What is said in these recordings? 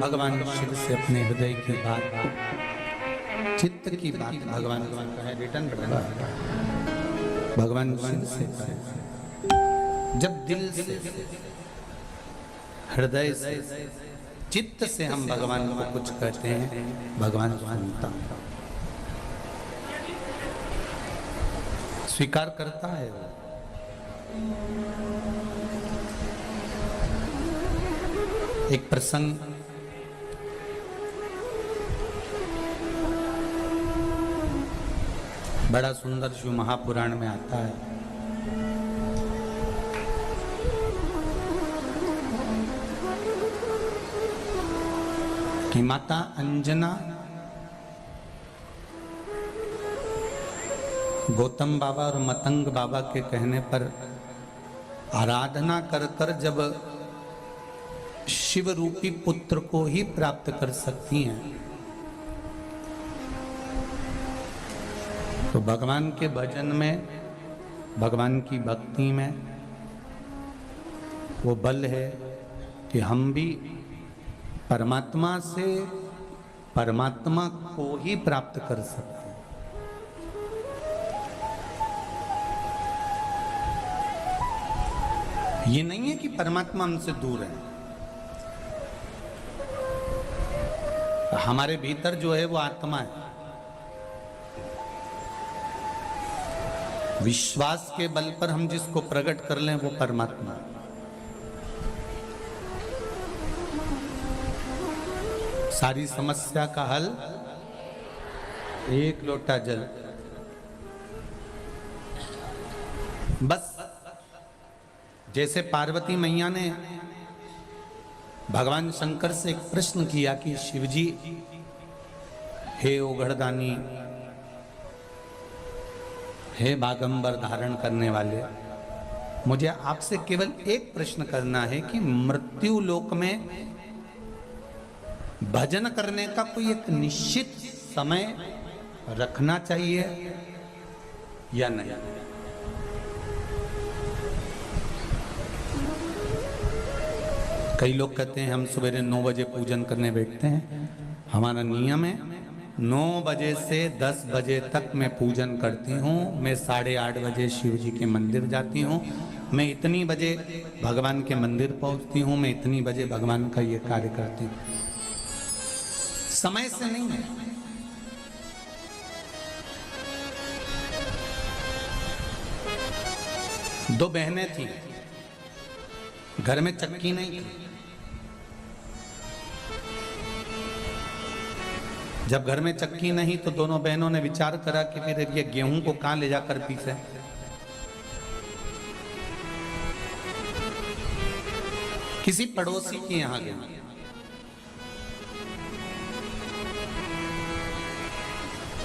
भगवान शिव से अपने हृदय की बात, चित्त की बात भगवान का है रिटर्न भगवान शिव से करें। जब दिल से, हृदय से, चित्त से हम भगवान को कुछ कहते हैं, भगवान सुनता, स्वीकार करता है। एक प्रसंग बड़ा सुंदर शिव महापुराण में आता है। कि माता अंजना गौतम बाबा और मतंग बाबा के कहने पर आराधना कर कर जब शिव रूपी पुत्र को ही प्राप्त कर सकती हैं, तो भगवान के भजन में, भगवान की भक्ति में वो बल है कि हम भी परमात्मा से परमात्मा को ही प्राप्त कर सकते हैं। ये नहीं है कि परमात्मा हमसे दूर है, हमारे भीतर जो है वो आत्मा है। विश्वास के बल पर हम जिसको प्रकट कर लें वो परमात्मा है। सारी समस्या का हल एक लोटा जल, बस। जैसे पार्वती मैया ने भगवान शंकर से एक प्रश्न किया कि शिवजी, हे ओघड़दानी, हे बागंबर धारण करने वाले, मुझे आपसे केवल एक प्रश्न करना है कि मृत्यु लोक में भजन करने का कोई एक निश्चित समय रखना चाहिए या नहीं? कई लोग कहते हैं हम सवेरे 9 बजे पूजन करने बैठते हैं। हमारा नियम है 9 बजे से 10 बजे तक मैं पूजन करती हूँ। मैं 8:30 बजे शिव जी के मंदिर जाती हूँ। मैं इतनी बजे भगवान के मंदिर पहुँचती हूँ। मैं इतनी बजे भगवान का ये कार्य करती हूँ। समय से नहीं है। दो बहनें थी, घर में चक्की नहीं थी। जब घर में चक्की नहीं तो दोनों बहनों ने विचार करा कि फिर ये गेहूं को कहां ले जाकर पीसे। किसी पड़ोसी के यहां गए।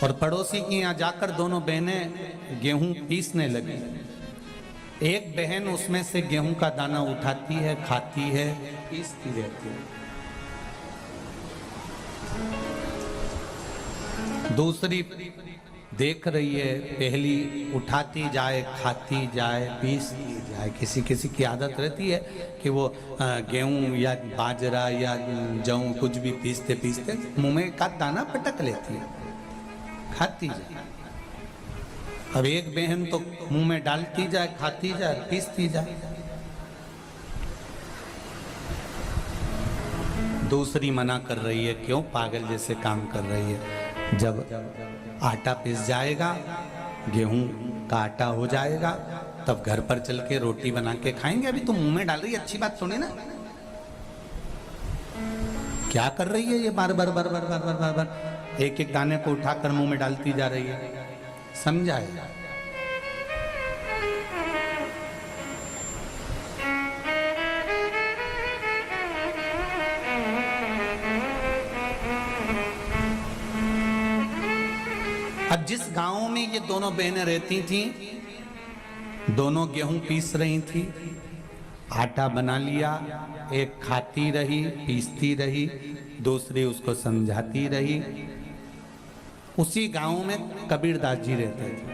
और पड़ोसी के यहां जाकर दोनों बहनें गेहूं पीसने लगी। एक बहन उसमें से गेहूं का दाना उठाती है, खाती है, पीसती रहती है। दूसरी देख रही है, पहली उठाती जाए, खाती जाए, पीसती जाए। किसी किसी की आदत रहती है कि वो गेहूं या बाजरा या जौ कुछ भी पीसते पीसते मुंह में का दाना पटक लेती है, खाती जाए। अब एक बहन तो मुंह में डालती जाए, खाती जाए, पीसती जाए। दूसरी मना कर रही है, क्यों पागल जैसे काम कर रही है। जब आटा पिस जाएगा, गेहूं का आटा हो जाएगा, तब घर पर चल के रोटी बना के खाएंगे। अभी तो मुंह में डाल रही है, अच्छी बात सुनी ना। क्या कर रही है ये? बार बार बार बार बार बार बार बार एक एक दाने को उठाकर मुंह में डालती जा रही है। समझाए। अब जिस गांव में ये दोनों बहनें रहती थीं, दोनों गेहूं पीस रही थी, आटा बना लिया। एक खाती रही, पीसती रही, दूसरी उसको समझाती रही। उसी गांव में कबीरदास जी रहते थे।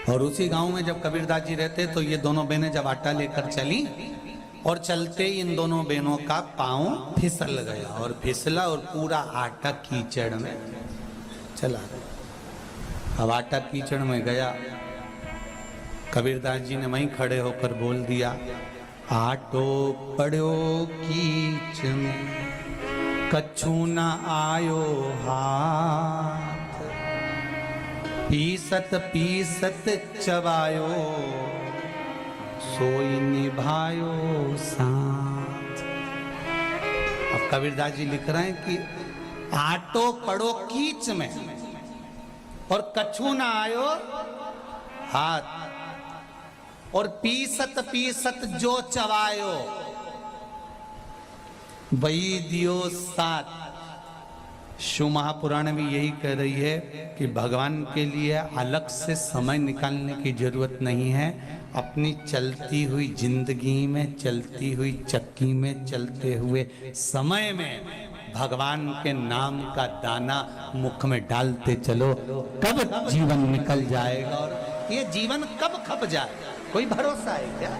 और उसी गांव में जब कबीरदास जी रहते तो ये दोनों बहनें जब आटा लेकर चली और चलते ही इन दोनों बहनों का पांव फिसल गया और फिसला और पूरा आटा कीचड़ में चला गया। अब आटा कीचड़ में गया, कबीरदास जी ने वहीं खड़े होकर बोल दिया, आटो पड़ो कीच में कछु न आयो हाथ, पीसत पीसत चबायो सोई निभायो साथ। अब कबीरदास जी लिख रहे हैं कि आटो पड़ो कीच में और कछु न आयो हाथ, और पीसत पीसत जो चबायो वही दियो साथ। शिव महापुराण में यही कह रही है कि भगवान के लिए अलग से समय निकालने की जरूरत नहीं है। अपनी चलती हुई जिंदगी में, चलती हुई चक्की में, चलते हुए समय में भगवान के नाम का दाना मुख में डालते चलो, कब जीवन निकल जाएगा और ये जीवन कब खप जाएगा, कोई भरोसा है क्या?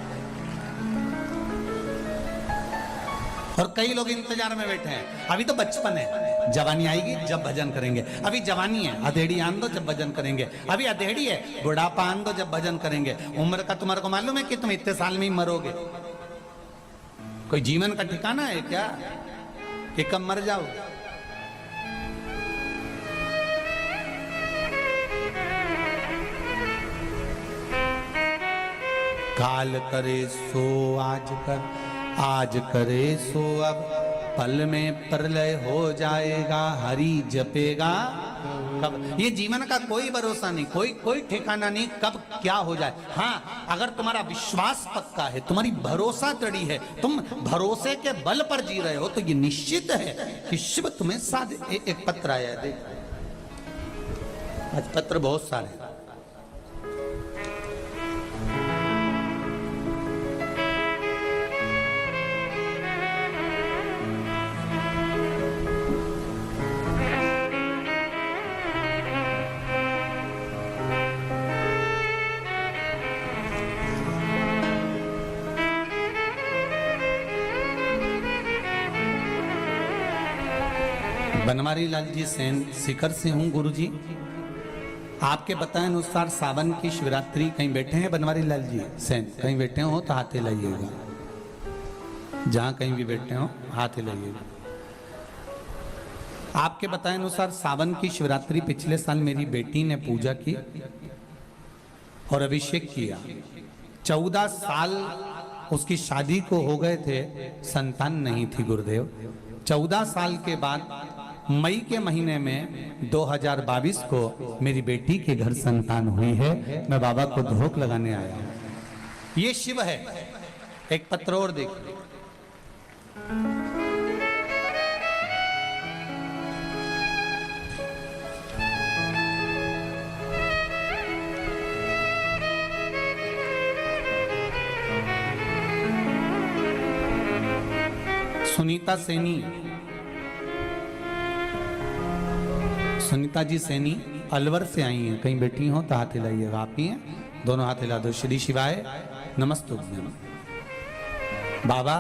और कई लोग इंतजार में बैठे हैं, अभी तो बचपन है, जवानी आएगी जब भजन करेंगे। अभी जवानी है, अधेड़ी आन दो जब भजन करेंगे। अभी अधेड़ी है, बुढ़ापा आन दो जब भजन करेंगे। उम्र का तुम्हारे को मालूम है कि तुम इतने साल में ही मरोगे? कोई जीवन का ठिकाना है क्या कि कब मर जाओ? काल करे सो आज कर, आज करे सो अब, पल में प्रलय हो जाएगा, हरि जपेगा कब। ये जीवन का कोई भरोसा नहीं, कोई ठिकाना नहीं कब क्या हो जाए। हाँ, अगर तुम्हारा विश्वास पक्का है, तुम्हारी भरोसा दृढ़ है, तुम भरोसे के बल पर जी रहे हो, तो ये निश्चित है कि शिव तुम्हें साथ। एक पत्र आया है, देख, आज पत्र बहुत सारे। बनवारी लाल जी सेन सिकर से हूँ गुरुजी। आपके बताए अनुसार सावन की शिवरात्रि कहीं बैठे हैं बनवारी लाल जी सेन? कहीं बैठे हो तो हाथ हिलाइएगा, जहां कहीं भी बैठे हो हाथ हिलाइएगा। आपके बताए अनुसार सावन की शिवरात्रि पिछले साल मेरी बेटी ने पूजा की और अभिषेक किया। 14 साल उसकी शादी को हो गए थे, संतान नहीं थी गुरुदेव। 14 साल के बाद मई के महीने में 2022 को मेरी बेटी के घर संतान हुई है। मैं बाबा को धोख लगाने आया हूं। ये शिव है। एक पत्र और देखिए, सुनीता सैनी, सुनीता जी सैनी अलवर से आई हैं, कहीं बैठी हो तो हाथ हिलाइएगा। आप ही हैं, दोनों हाथ हिला दो। श्री शिवाय नमस्तुभ्यम। बाबा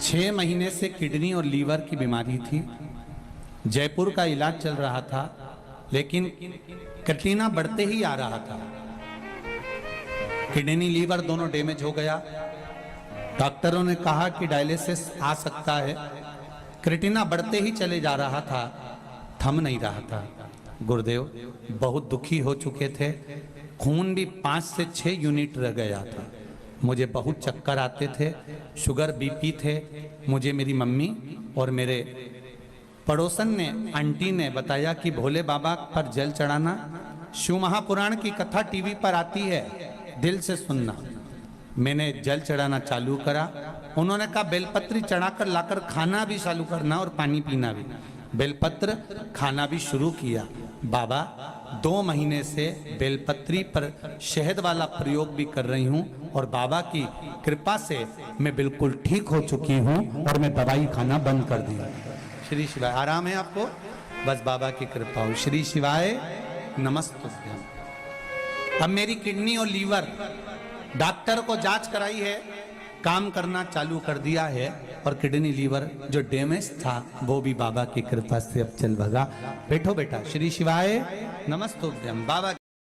6 महीने से किडनी और लीवर की बीमारी थी, जयपुर का इलाज चल रहा था, लेकिन कटरीना बढ़ते ही आ रहा था। किडनी लीवर दोनों डैमेज हो गया। डॉक्टरों ने कहा कि डायलिसिस आ सकता है। क्रिटिना बढ़ते ही चले जा रहा था, थम नहीं रहा था। गुरुदेव बहुत दुखी हो चुके थे, खून भी 5 से 6 यूनिट रह गया था। मुझे बहुत चक्कर आते थे, शुगर बीपी थे। मुझे मेरी मम्मी और मेरे पड़ोसन ने, आंटी ने बताया कि भोले बाबा पर जल चढ़ाना। शिव महापुराण की कथा टीवी पर आती है, दिल से सुनना। मैंने जल चढ़ाना चालू करा। उन्होंने कहा बेलपत्री चढ़ाकर लाकर खाना भी चालू करना और पानी पीना भी। बेलपत्र खाना भी शुरू किया। बाबा 2 महीने से बेलपत्री पर शहद वाला प्रयोग भी कर रही हूँ और बाबा की कृपा से मैं बिल्कुल ठीक हो चुकी हूँ और मैं दवाई खाना बंद कर दी। श्री शिवाय। आराम है आपको? बस बाबा की कृपा हो। श्री शिवाय नमस्तुभ्यम। अब मेरी किडनी और लीवर, डॉक्टर को जांच कराई है, काम करना चालू कर दिया है और किडनी लीवर जो डैमेज था वो भी बाबा की कृपा से अब चल भगा। बैठो बेटा। श्री शिवाय नमस्तुभ्यम। बाबा